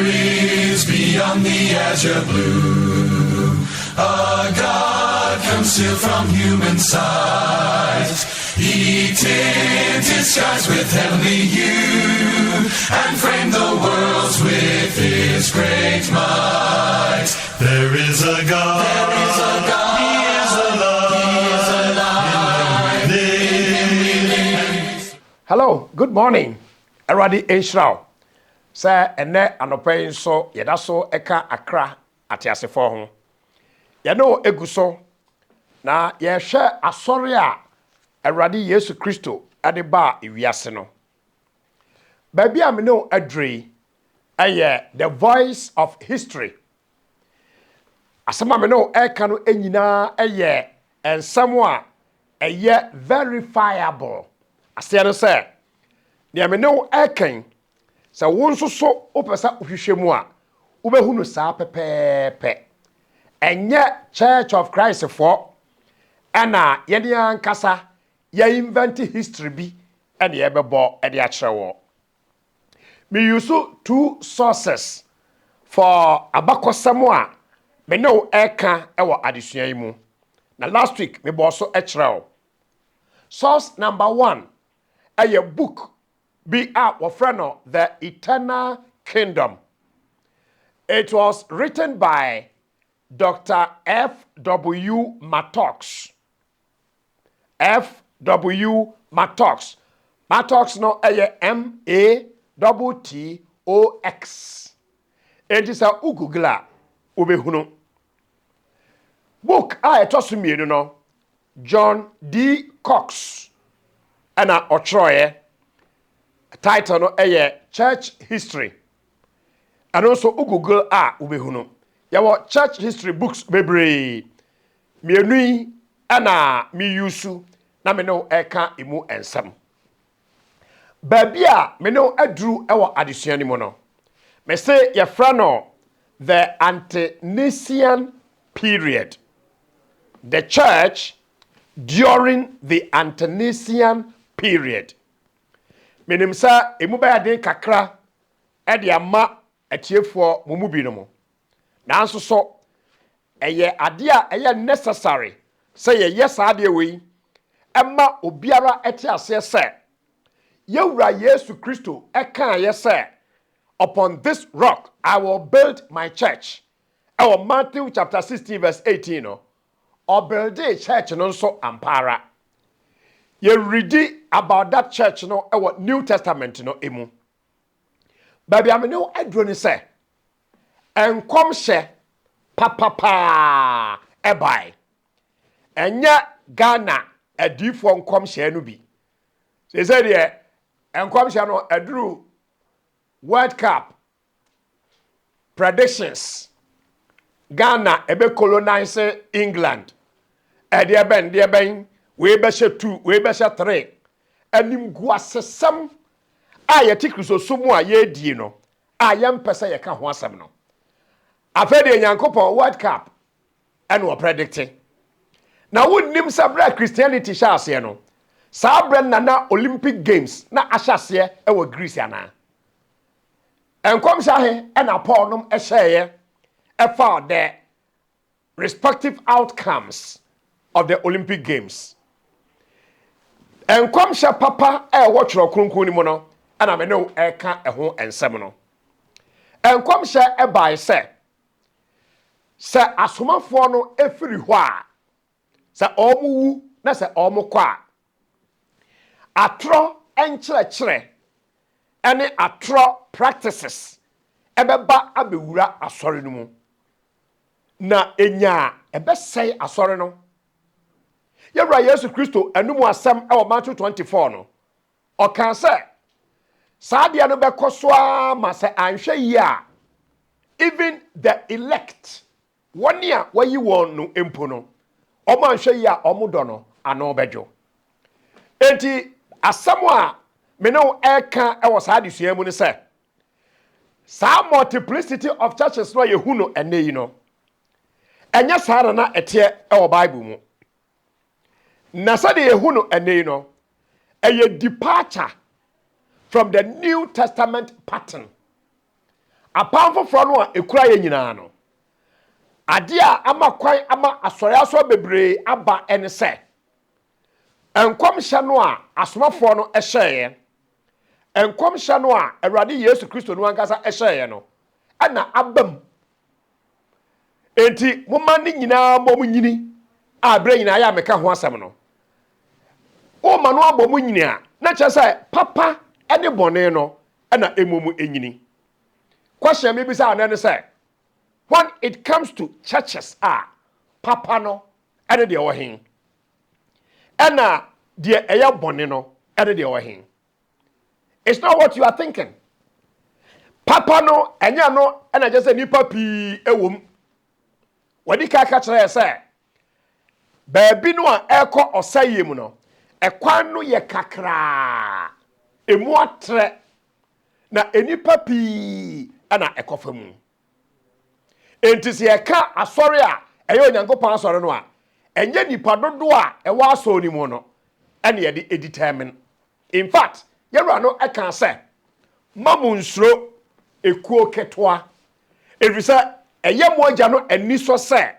is beyond the azure blue. A God concealed from human sight. He tinted skies with heavenly hue and framed the worlds with his great might. There is a God. There is a God. He is alive. He is alive. Hello, good morning. Eradi Enshraw. Sir, ene anope so yeda so eka akra atiasefo ho. Ye no eguso na ye hwe asori a Eradi Yesu Kristo ade ba ewiase no. Baby am no adre aye the voice of history. Asema me no eka no enyina aye ensamo a aye verifiable. Ase no say ne me no eken sa wonso so opesa ohwehwemu a ubehunu saa pepepe enye Church of Christ for ana yede ankasa ya invent history bi ene ye bebo ede a kyerɛwo me use two sources for abakosam a me no eka ewo adesua yi mu na last week me bo so kyerɛwo source number 1 a book be out of the Eternal Kingdom. It was written by Dr. F.W. Mattox. F.W. Mattox. Mattox no M-A-T-T-O-X. It is a Ugugla ubehunu. Book I tossed no John D. Cox. And a Otroye. Title no Church History. And also Google ubehunu. Yawo Church History books bebre. Mienui ana mi yusu na me no eka imu ensam. Baby a me no adru ewo adesua ni mo no. Me say ye fra no the Ante-Nicean Period. The church during the Ante-Nicean Period. Menim sa emu ba yade kakra e de ama atiefo momubi no mo nanso so eye ade a eye necessary say ye yes ade we ema obiara ete ase se yewura Yesu Kristo eka ye se upon this rock I will build my church. Our Matthew chapter 16 verse 18 no or build a church no so ampara. You read about that church no our New Testament no emu. Baby I no adroni say enkom hye papa ebai. Enya Ghana adifo enkom hye no bi. Say there enkom hye no aduru World Cup predictions. Ghana ebe colonize England. Ede ben we be she 2 we be she 3 anim gu asesam a ye tikriso somu a ye die no a ye mpese ye ka ho asem no afede nyankopon World Cup and we predicting na wonnim sabra Christianity sha ase no sabra na Olympic Games na ahyase e wo Greece ana enkom sha he na Paul nom e hyeye e for the respective outcomes of the Olympic Games. Enkom hye papa wo tworo kronkron ni mo no ana me no eka ho ensem no enkom hye e bai se asomafo no efiri ho a se omuwu na se omukọ a atro enkyerɛkyerɛ ene atro practices ebeba abewura asɔre no mu na enya ebesɛe asɔre no. Yewra Yesu Kristo anumu asem e wo Matthew 24 no. O kan se saade no bekoso a ma se anhwe yi a even the elect one ya wayi won no empo no. Omo anhwe yi a omo do no ano bejo. Enti asem a me no eka e wo saade sua mu ne se sa multiplicity of churches no yehu no ene yi no. Enya sara na ete e wo Bible mu. Na sade yehu no ene no a departure from the New Testament pattern. apam foforɔ no a ekura yɛ nyinaa no ade a ama kwan ama asɔre aso bebree aba ɛne sɛ enkomhyɛ no a asomafoɔ no ɛhyɛeɛ enkomhyɛ no a Awurade Yesu Kristo no ankasa ɛhyɛeɛ no ɛna abam enti moma ne nyinaa bɔ mu nyini a brɛ nyinaa yɛ ameka ho asɛm no o ma no abɔ mu nyini a na kyerɛ sɛ papa ɛne bɔne no ɛna emomu enyini question me bisa anene sɛ when it comes to churches papa no ɛne deɛ wɔ hen ɛna deɛ ɛyɛ bɔne no ɛne deɛ wɔ hen it's not what you are thinking papa no ɛnya no ɛna kyerɛ sɛ nipa pii ɛwom wadi ka kyerɛ sɛ baabi no a ɛkɔ ɔsɛyɛ mu no ɛkwan no yɛ kakraa emu atre na enipa pii ɛna ɛkɔfa mu enti sɛ ɛka asɔre a ɛyɛ Onyankopɔn asɔre no a ɛnyɛ nipa dodo a ɛwɔ asɔre ni mu no ɛne yɛde determine in fact yɛwura no ɛka sɛ mamu nsuro ekuo ketoa efisɛ ɛyɛ mo agya no ani so sɛ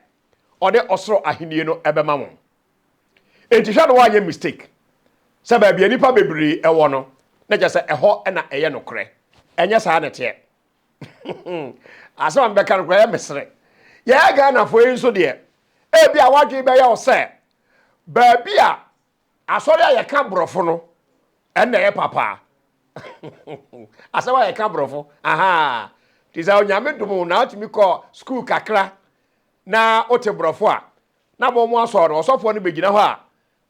ɔde ɔsoro ahenie no ɛbɛma mo enti hwɛ no wanyɛ mistake sɛ baabi nipa bebree ɛwɔ no na gye sɛ ɛhɔ ɛna ɛyɛ no korɛ ɛnyɛ saa ne teɛ asɛm bɛka no korɛ yɛ mesere yɛyɛ Ghanafoɔ yi nso deɛ ebi a wadwe bɛyɛ wo sɛ baabi a asɔre a yɛka borɔfo no ɛna ɛyɛ papa asɛm a yɛka borɔfo aha ti sɛ onyame dom na otumi kɔ school kakra na ote borɔfo a na bɔ mu asɔre no ɔsɔfoɔ no bɛgyina hɔ a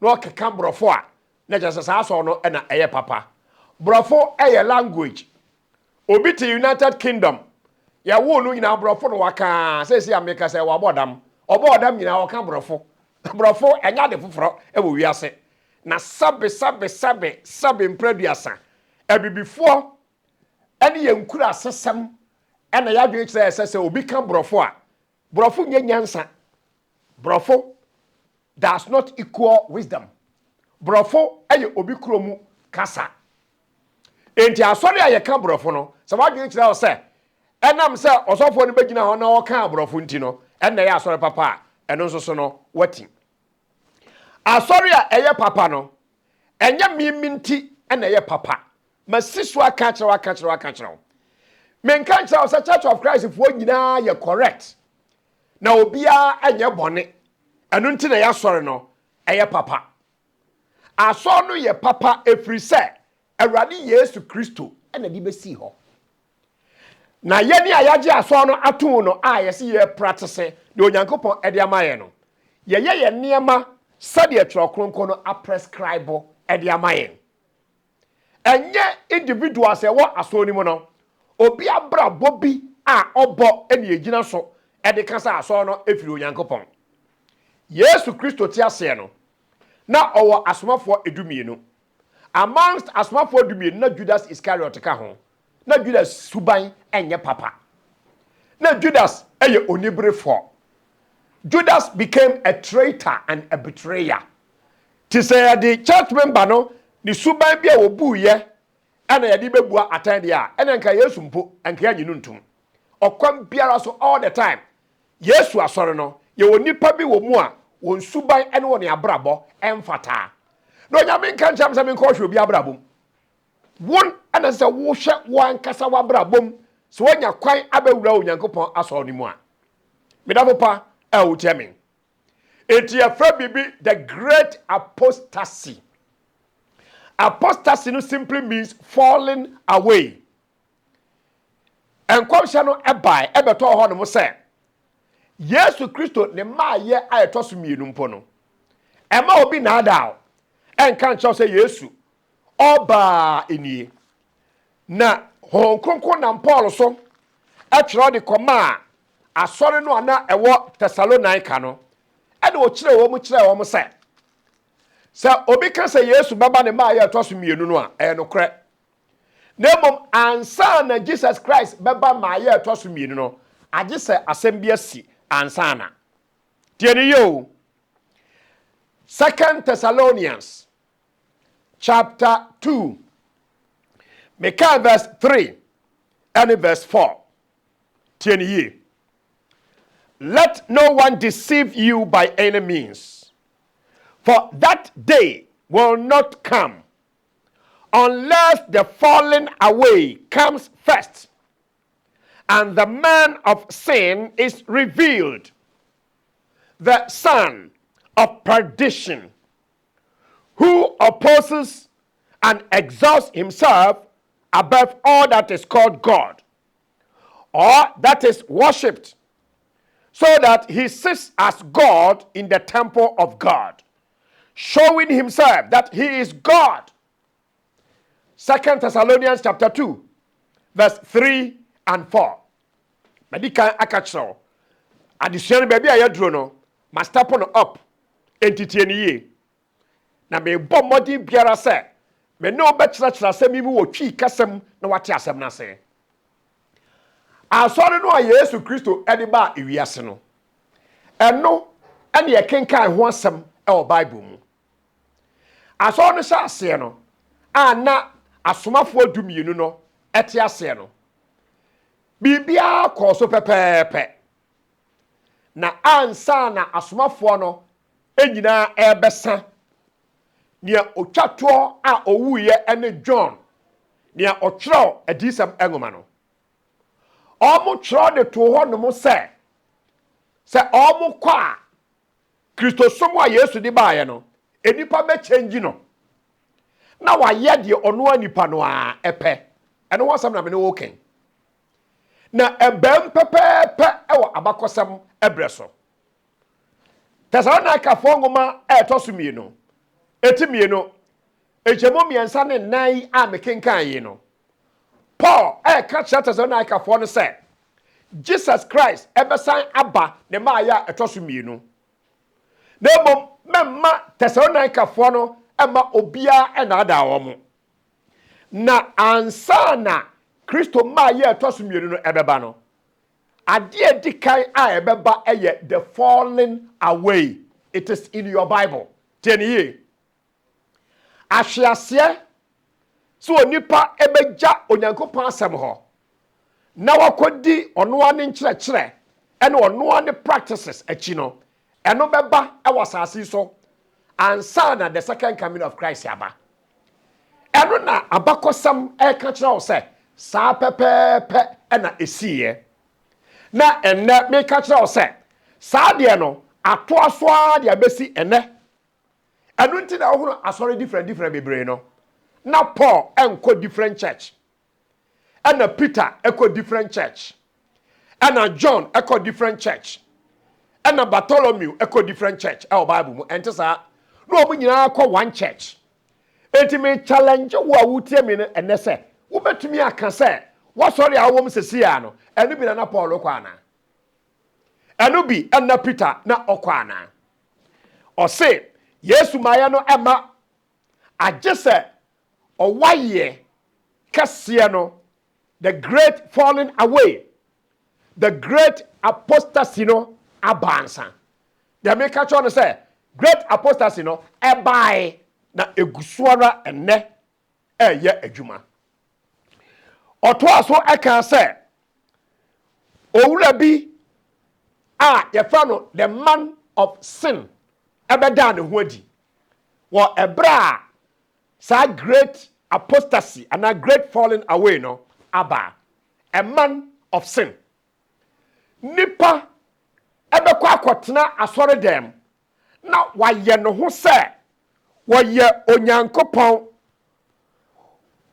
na ɔkeka borɔfo a na gye sɛ saa asɔre no ɛna ɛyɛ papa borɔfo ɛyɛ language obi te United Kingdom ya wo no nyina brofo no waka sesi America say wa bodam obodam nyina waka brofo brofo enya de foforo e wo wiase na sabe mpraduasa abibifo ene ye nkura asesem ena ya dwe kire sese obi ka brofo a brofo nyansa brofo does not equal wisdom brofo eye obi kromu kasa enti asori a ye ka brofo no se wa dwe kire o se enam se osofo no begina ho na o ka brofo nti no ena ya asori papa eno nso so no wati asori a eye papa no enya miminti ena eye papa masiso aka kire menka kire o se Church of Christ fo nyina ye correct na obia enye bone eno nti na ya asori no eye papa asori no ye papa efri se Awurade Yesu Kristo ena di besi ho na yeni ayaje asori no ato no a yesi ye practice de Onyankopon ede amaye no ye niema sade etro kronkron no a prescribe ede amaye enye individuals e wo asori mu no obi abra bobi a obo ene egina so ede kasa asori no efiri Onyankopon Yesu Kristo ti ase no na owo asomafo edumienu amongst asomafo edumienu na Judas Iscariot ka ho na Judas suban enye papa na Judas eye onibrefo Judas became a traitor and a betrayer to say the church member no ni suban bia obuye ana yade bebua atande a ena nka Yesu mpo anka ya nyinu ntum okwam biara so all the time Yesu asore no ye onipa bi wo mu a won suban ene won abrabo emfata no nyame nka ncham se me nko hwe obi abrabom won ana se wo hwe wan kasa wabrabom so wonya kwan abawura Onyankopon asore ni mu a medafo pa e wo tiamen enti afra bibi the Great Apostasy. Apostasy no simply means falling away. And kwamsha no ebai ebeto ho no mo se Yesu Kristo ne maaye ayetoso mienu mpo no ema obi na ada en kan cho se Yesu oba enie na hon kronkron na Paul so atwero de koma asore no ana ewo Thessalonica no ade wo kire wo mo se obi kan se Yesu baba ne maaye ayetoso mienu no a no kre Nemom ansa na Jesus Christ beba maaye ayetoso mienu no age se asem bia si ansa na tieni yo 2 Thessalonians chapter 2 make verse 3 and verse 4 Tie ni yie. Let no one deceive you by any means, for that day will not come unless the falling away comes first, and the man of sin is revealed, the son of perdition, who opposes and exalts himself above all that is called God, or that is worshipped, so that he sits as God in the temple of God, showing himself that he is God. 2 Thessalonians chapter 2, verse 3 and 4. Medikan akachro. Addition baby ayadro no. Ma step on up. Entity ni ye. Na me bom modin biara se. Me no bechra se mi wo twi kasem na wate asem na se. Asɔre no a Yesu Kristo ɛde ba ewiase no. Ɛno ɛne yɛkenkan ho asɛm ɛwɔ Bible mu. Asɔre no hyɛ aseɛ no, a na asomafoɔ dumienu no ɛte aseɛ no. Bibia kɔ so pɛpɛɛpɛ. Na ansa na asomafoɔ no enyina ɛbɛsa. Nia otwatoɔ a owuye ɛne John. Nia ɔtwerɛw adisɛm ɛngoma no. Omo twerɛ de to hɔ no mo sɛ omo kɔ a Kristosom a Yesu de baayɛ no enipa be change no na wayɛ de ɔno anipa no a ɛpɛ ɛno wɔsɛm na me ne wo ken na ɛbɛm pɛpɛɛpɛ ɛwɔ abakɔsɛm ɛbrɛ so Tesalonika-foɔ ngoma ɛtɔ so mienu eti mienu ejemo miɛnsa ne nan a mekenkan yi no Paul catch that as an icon for say Jesus Christ ever sign Abba ne Maya a tosumienu. No memma Thessalonica for no Emma Obia and Ada Omo. Na ansana Christo Maya tosumienu no ebebano. A dear decay I ebeba eye the falling away. It is in your Bible. 10 years. Ashiasie. So nipa ebeja onyankopon asem ho na wakodi ono ane nkyerɛkyerɛ ene ono ane practices achi no eno beba e wasase so ansa na the second coming of Christ aba eno na abakosam e ka kyerɛ wo sɛ saa pepepe ena esiye na enne me ka kyerɛ wo sɛ saa de no ato aso a de abesi enne eno nti na wo no asɔre different bebre no. Na Paul enko different church. And Peter echo different church. And John echo different church. And Bartholomew echo different church. Our Bible. And no we nyina one church. Enti me challenge wo a wutie me and ne say, wo betumi aka say, what sorry a wo msesi no. Enu bi na Paul okwa ana. Enu bi na Peter na okwa ana. O say, Yesu maya no ema agese Owaye Kasiano, the great falling away, the great apostasy no abansa. The make catch on say great apostasy no ebai na eguswara enne eye adwuma. Oto aso eka say owura bi a yefa no the man of sin ebeda ne ho adi. Wo ebra sa great apostasy and a great falling away no aba a man of sin nipa ebekwa akotena asore dem na waye no ho se waye onyankopon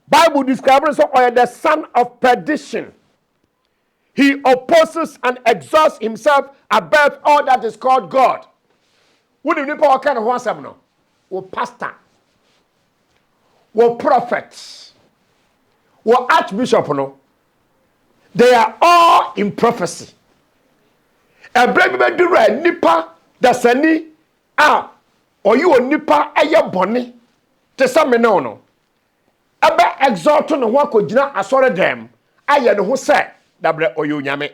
Bible describes so the son of perdition. He opposes and exalts himself above all that is called God. What do nipa wa kind of asem no wo pastor were prophets, were archbishop, no, they are all in prophecy. A brave baby nipa dasani or you a nipa aya bonny to some no. Aba exalt no one could not assorted them. I had who said double or you yame.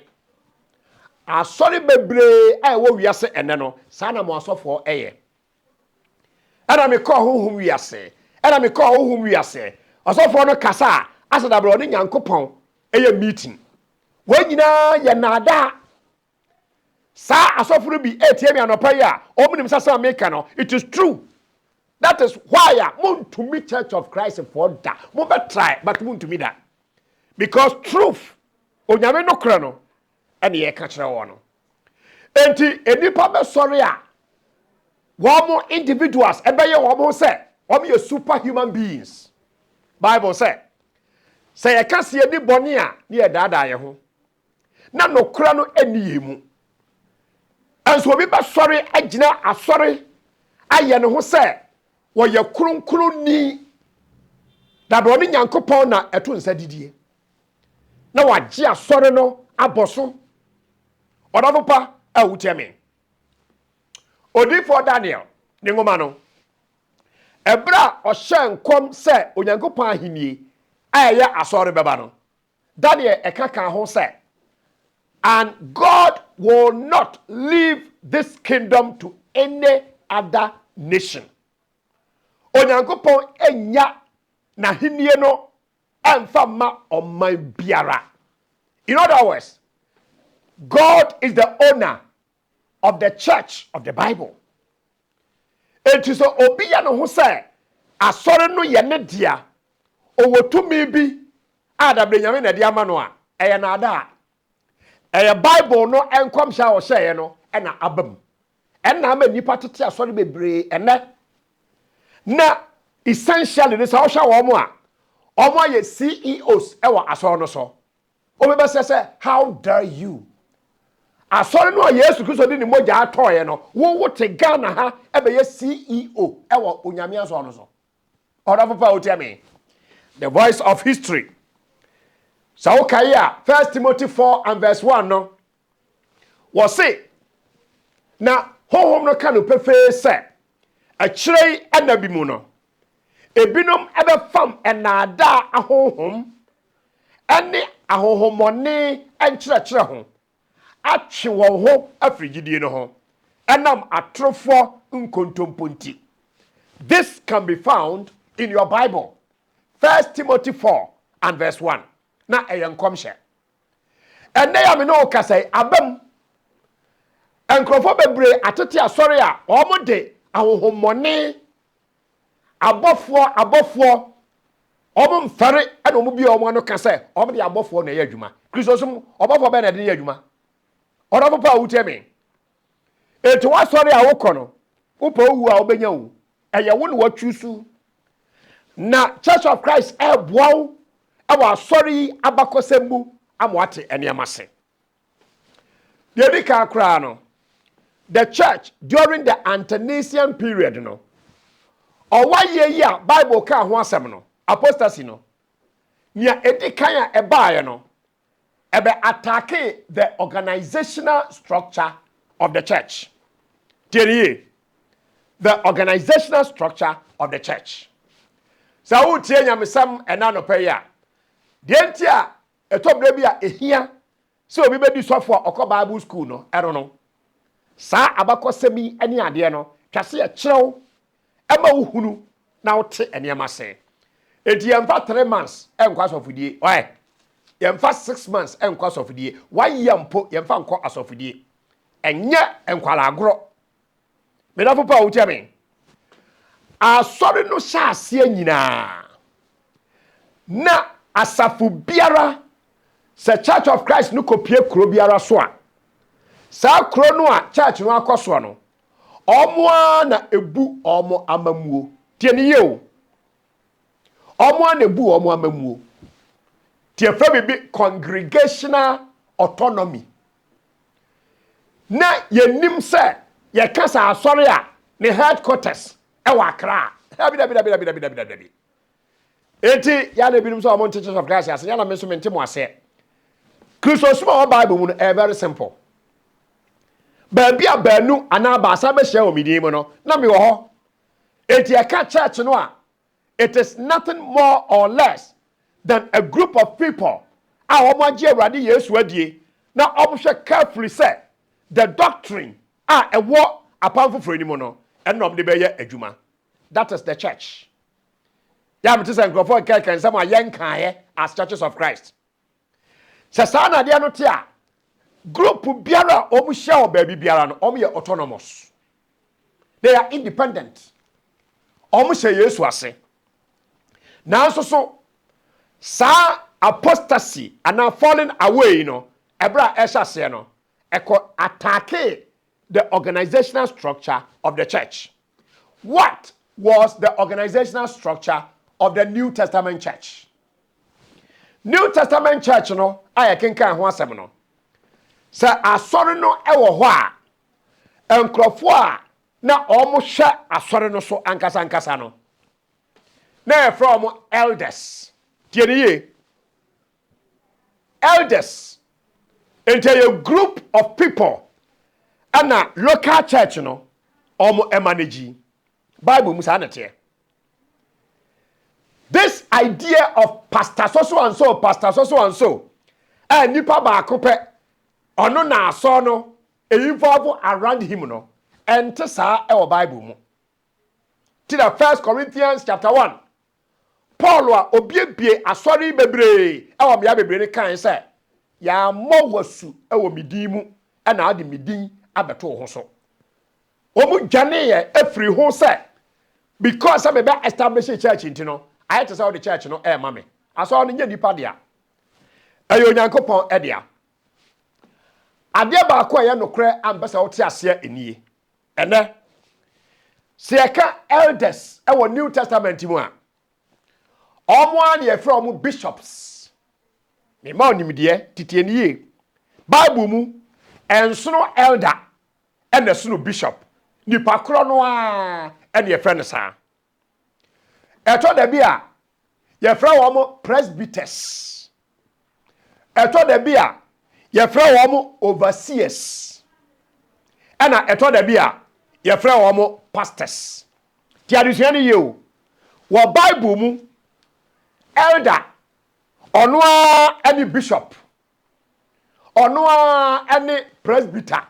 A sorry baby, I will we say and no, sana was for a. And I may call whom we are say. And I may call whom we are say. Also for no kasa, as a brother Yankopon, a meeting. When you know ye nada. Sa asofuru bi ATM anopa ya. Omunim sasa make no. It is true. That is why mun to me Church of Christ for that. Mun be try but mun to me that. Because truth onyame no kra no ene ye ka kire wo no. Enti enipa be sorry a wo individuals ebeye wo say wo ye superhuman beings. Bible say ye ka se eni bone a ne ye dada ye ho. Na no kra no eni ye mu. Anso obi be sorry agina asori aye ne ho say wo ye kronkron ni da do ne Nyankopon na eto nsa didie. Na wagye asori no aboso. Odafopa awuteme. Odi for Daniel ne ngoma no. Ebra ohye nkom se Onyankopon ahenie aye asori beba no. Daniel ekaka ho say, and God will not leave this kingdom to any other nation. Onyankopon enya na henie no amfa ma oman biara. In other words, God is the owner of the church of the Bible. It is obiya no ho say asore no ye ne dia owotumi bi adabre nyame na dia ma no a eye na ada a Bible no enkom sha wo sheye no e na abam enna ma nipa tete asore bebre ene na essentially this how sha wo mo a omo ye CEOs e wa asore no so obebe say how dare you asore no Yesu Kristo di ni moja atoye no wo te Ghana ha ebe ye CEO e wa onyame asore no so oda papa otiame the voice of history. So okay, 1 Timothy 4 and verse 1 no. Was say na honhom no ka no pefe se a kirei anabi mu no. Ebinom ebe fam enada ahonhom ene ahonhomone enkyerɛkyerɛ ho. Atwe won ho afrigidie no ho. Enam atrofo nkontomponti. This can be found in your Bible. 1 Timothy 4 and verse 1. Na eyenkomhye enne ya me no kasai abam enkrofo bebre atete asori a omude ahohomone abofo omumfare ene omu bi omu no kasai omude abofo na ye adwuma Kristo sum obofo be na de ye adwuma odofo pa wuteme eto wasori a wokono upa owu a obenya wu eye wo ne watwusu na Church of Christ eboawo awa sorry abakosembu amwate eniamase. Dedika akra no. The church during the Ante-Nicean Period no. Owa ye ya Bible ka ho asem no. Apostasy no. Nia edikan a ebaye no. Ebe attack the organizational structure of the church. Tiye. The organizational structure of the church. Sa wo tie nyamesam enanopa ya. Dientia etobre bia ehia se obi bedi sofo okọ Bible school no ero no sa abakosemi ani ade no twase ye kirew ema wo hunu na wote eniema se edi yemfa 3 months enkwa sofudie oi yemfa 6 months enkwa sofudie 1 year mpo yemfa nkọ asofudie enye enkwala agro me da fopa wuti ame asori no sha ase nyina na asafu biara se Church of Christ no kopie kro biara so a sa kro no a church no akoso no omo na ebu omo amamuo tie ne ye o omo na ebu omo amamuo tie fa bibi congregational autonomy na yenim se ye kasa asori a ne headquarters e wa Accra bi enti ya na binum so amon Church of Christ ase ya na me so mente mo ase Kristo suma Bible mu no very simple ba bia banu ana ba sa be hia o midin mu no na me wo ho enti e ka church no a it is nothing more or less than a group of people a omoje Awurade Yesu adie na omohwe carefully say the doctrine ewo apamfoforo ni mu no enom de be ye adwuma. That is the church. Ya mte se nkrofo kan sam ayenkan as Churches of Christ. Sasana dia no tia. Group biara omu share baby biara no omu ye autonomous. They are independent. Omu she Yesu ase. Nanso so sa apostasy and falling away, ebra esha se no, eko attack the organizational structure of the church. What was the organizational structure of the New Testament church? New Testament church no, aye kenkan ho asem no. Sa asori no ewo ho a, enkrofo a na omo hwe asori no so ankasa no. Na from elders. Tieniye. Elders. Into a group of people. And a local church, omo emanage. Bible musa nete. This idea of pastor so and so, pastor so and so, and nipa ba akope, ono na aso no, involve around him no, and sa e Bible mu. To the 1 Corinthians chapter 1. Paul wa obiebie asori bebre ewo me bebre ne kan se ya Owusu ewo midin mu na ade midin abeto ho so omu dwane ye afri ho se because am be establish a church intino I had to say the church no e ma me aso no nya nipa dia ayo nyankopon e dia ade ba ko ye nokre ambasa wote ase enie ene se eka elders ewo New Testament mu a omo an ye from bishops. Me ma onimde titieniye. Bible mu ensono elder and ensono bishop. Nipa kro no a and ye friend sa. Eto da bia ye friend wo presbyters. Eto da bia ye friend wo overseers. Ana eto da bia ye friend wo pastors. Ti adusuani ye o. Wo Bible mu elder onwa any bishop onwa any presbyter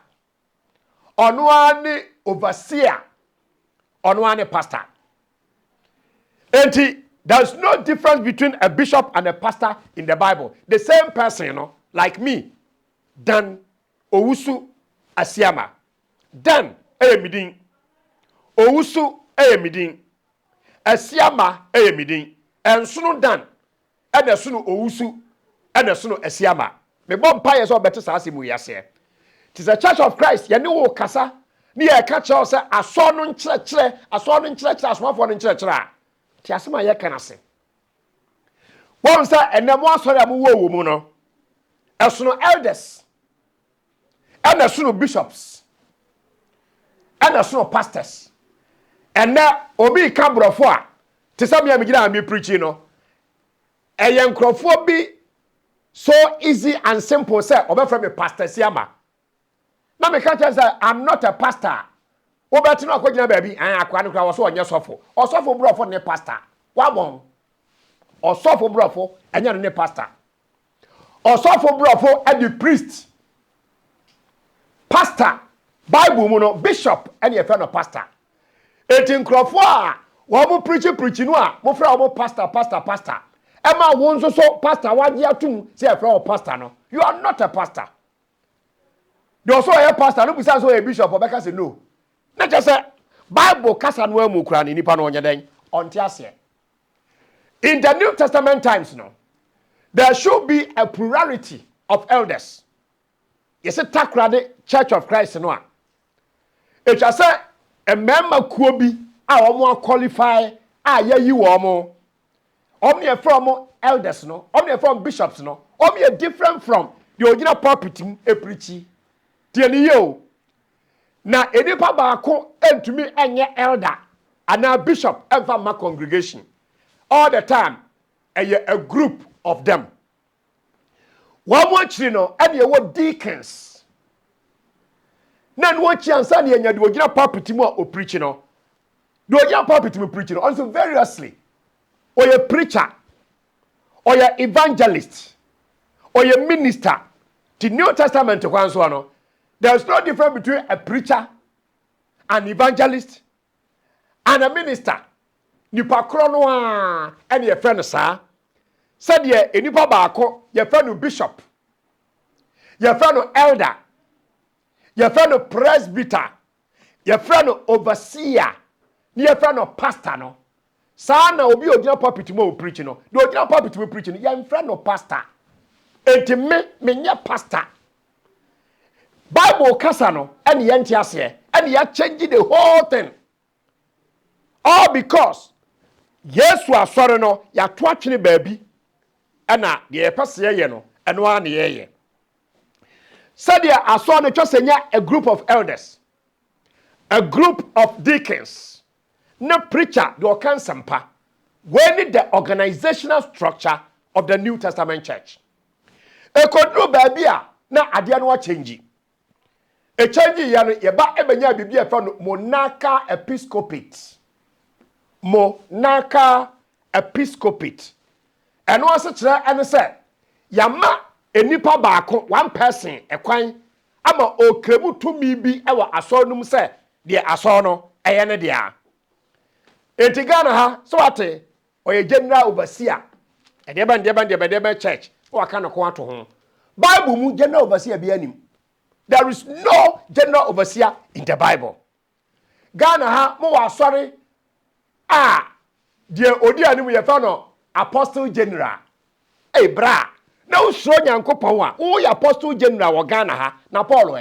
onwa any overseer onwa any pastor. And there's no difference between a bishop and a pastor in the Bible. The same person, like me, Dan Owusu Asiamah. Dan midin. Owusu midin. Asiamah midin. And sunu Dan, and a sunu Owusu, and a sunu Asiamah. Me bomb pie so better as mu yase. Tis a Church of Christ, ya no kasa, ni a catch us a son in church, as one for in church. Tiasma ye can say. One sir, and then one sorry, woman, a sunu elders, and a sunu bishops, and a sunu pastors, and now Obi Cambro for. Te some ya me me preaching no. Eyen krofo bi so easy and simple say obe from me pastor Asiamah. Na me catch say I'm not a pastor. Obeti no akogina ba bi an akwa no kra wo so onye sofo. Osofo brofo ne pastor. Wa bon. Osofo brofo enya no ne pastor. Osofo brofo and the priest. Pastor Bible mu no bishop and ye friend of pastor. Etin krofo a wo preaching no a mo fra wo pastor. Emma won so pastor waje atum say e fra wo pastor no. You are not a pastor. You also a pastor no be say so a bishop obeka say no. Na just say Bible kasa no amu kura ni nipa no onye den onte ase. In the New Testament times no, there should be a plurality of elders. Yes, a takrade Church of Christ no a. It just say a member kuo bi a omo qualify a ye wo mo omo from elders no omo from bishops no omo different from the original pulpit e preachi tie ni yo na enipa ba ko entumi enye elder ana bishop ever ma congregation all the time a group of them one more chiri no and ye wo deacons na no chi ansa na enya the original pulpit mu o preach no. Do you pulpit me preaching? Also variously. Or a preacher, or a evangelist, or a minister. The New Testament there's no difference between a preacher, an evangelist, and a minister. Nipa krono and your friend sir. Said ye nipa baako, your friend bishop, Your friend elder. Your friend presbyter. Your friend overseer. Your friend pastor no. Sana obi odina pulpit mo preach no. The odina pulpit mo preach no. Your friend pastor. Enti me nye pastor. Bible kasa no and yenti ase and ya change the whole thing. All because Yesu asore no ya to atwene baabi ana de epese ye no eno an ye. Said there asore no twasenya a group of elders, a group of deacons, no preacher the okansampa. We need the organizational structure of the New Testament church. E kodru baabi a na ade no change. E change ya no ye ba ebenya bibia e fa no monarchical episcopate. Monarchical episcopate. And once kire ene se yama enipa baako one person ekwan ama okremu tumi bi ewa asonum se de aso no eye ne dia. Etigana ha so ate oye general overseer. Edeba church. Waka no ko ato ho. Bible mu general overseer bi anim. There is no general overseer in the Bible. Ghana ha mo wa sorry de odi anim ye fa no apostle general. Hey bra, na usro nyankopon a wo ya apostle general wo Ghana ha na Paul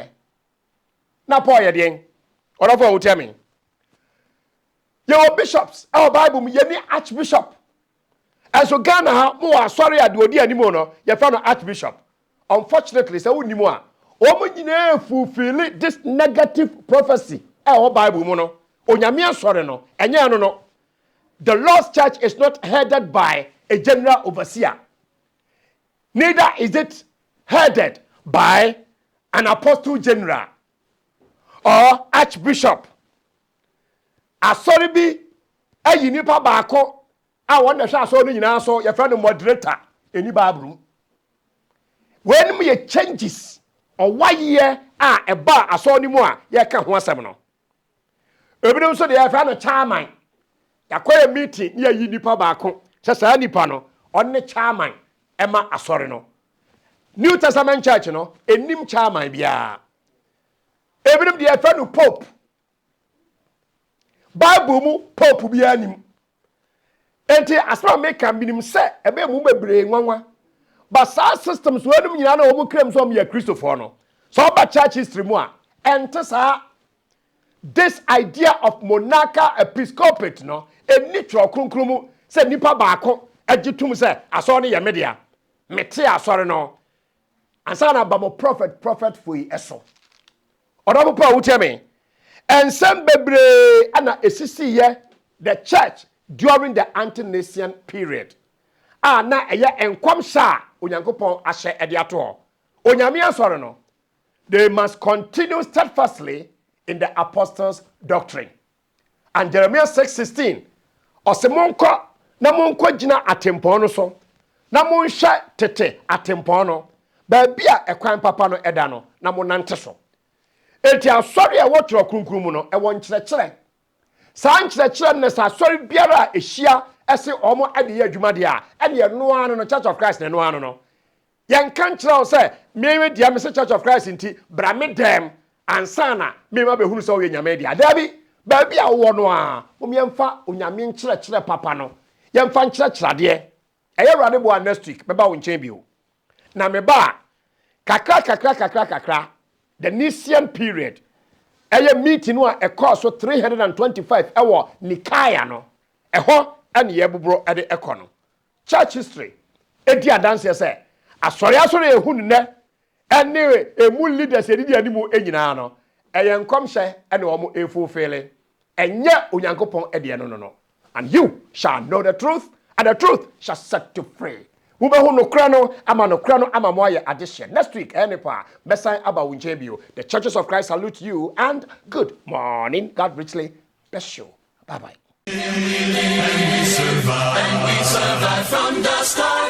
na Paul ye den. Orofo wo tell me. Your bishops, our Bible mu ye ni archbishop. And so Ghana ha mo wa sorry a de odi anim no ye fa no archbishop. Unfortunately, say woni mu a o nyina fulfill this negative prophecy. Our Bible mu no onyame asore no enye no. The Lord's church is not headed by a general overseer. Neither is it headed by an apostle general or archbishop. Asori bi ayi nipa baako a wona hwe asori nyina so ye friend moderator eni Bible. When me changes or why year a ba asori mu a ye ka ho asem no. Ebinom so de ye friend chairman. Yakoye meeting ni ayi nipa baako sesa nipa no onne chairman ema asori no. New Testament church no enim chairman bia. Ebinom de afa no pope. Bible mu pope bia nim. Enti asra make am binim se ebe mu bebre nwanwa. But sa systems wenum nyina na omu krem so me Christopher no. So ba church history mu a ente sa this idea of monarchical episcopate no eni tro kronkromu se nipa baako agitum se asori ne ye media mete asori no ansa na ba mo prophet foi eso odo pa wo tell me and some bebre ana esisi ye the church during the Ante-Nicean period na eye enkwam sha onyankopon ahye ede ato onyame asori no they must continue steadfastly in the apostles' doctrine. And Jeremiah 6:16, osemonko na monko gina atempon no so na monhwa tete atempon no ba bia ekwan papa no eda no na monante so enti asori e wotro krunkrum no e won kyerɛkyerɛ saa nkyerɛkyerɛ ne sa asori biara ehia ese omo ade ya adwuma de a ene ye no ano no Church of Christ ne no ano no yen kan kyerɛw sɛ mewe dia me Church of Christ nti bra me dem ansana me ma be hunu so ye nyame dia dabi ba bia wo no a wo me mfa onyame nkyerɛkyerɛ papa no ye mfa nkyerɛkyerɛ de eye rade bo next week be ba wo nchen bio na me ba kakra the Nicene period eye meeting no a course so 325 ewo Nikaya no eho ane ye bobro ede ekɔ no church history edi adanse sɛ asɔre ehunu ne anyway emu leaders edidi animu enyina no eye nkomhye ene omo efufele enye onyankopon ede no and you shall know the truth and the truth shall set you free wo be hu no kra no ama mo aye addition next week enipa mesan aba wunche bio. The Churches of Christ salute you and good morning. God richly bless you. Bye bye. And we survive from the start.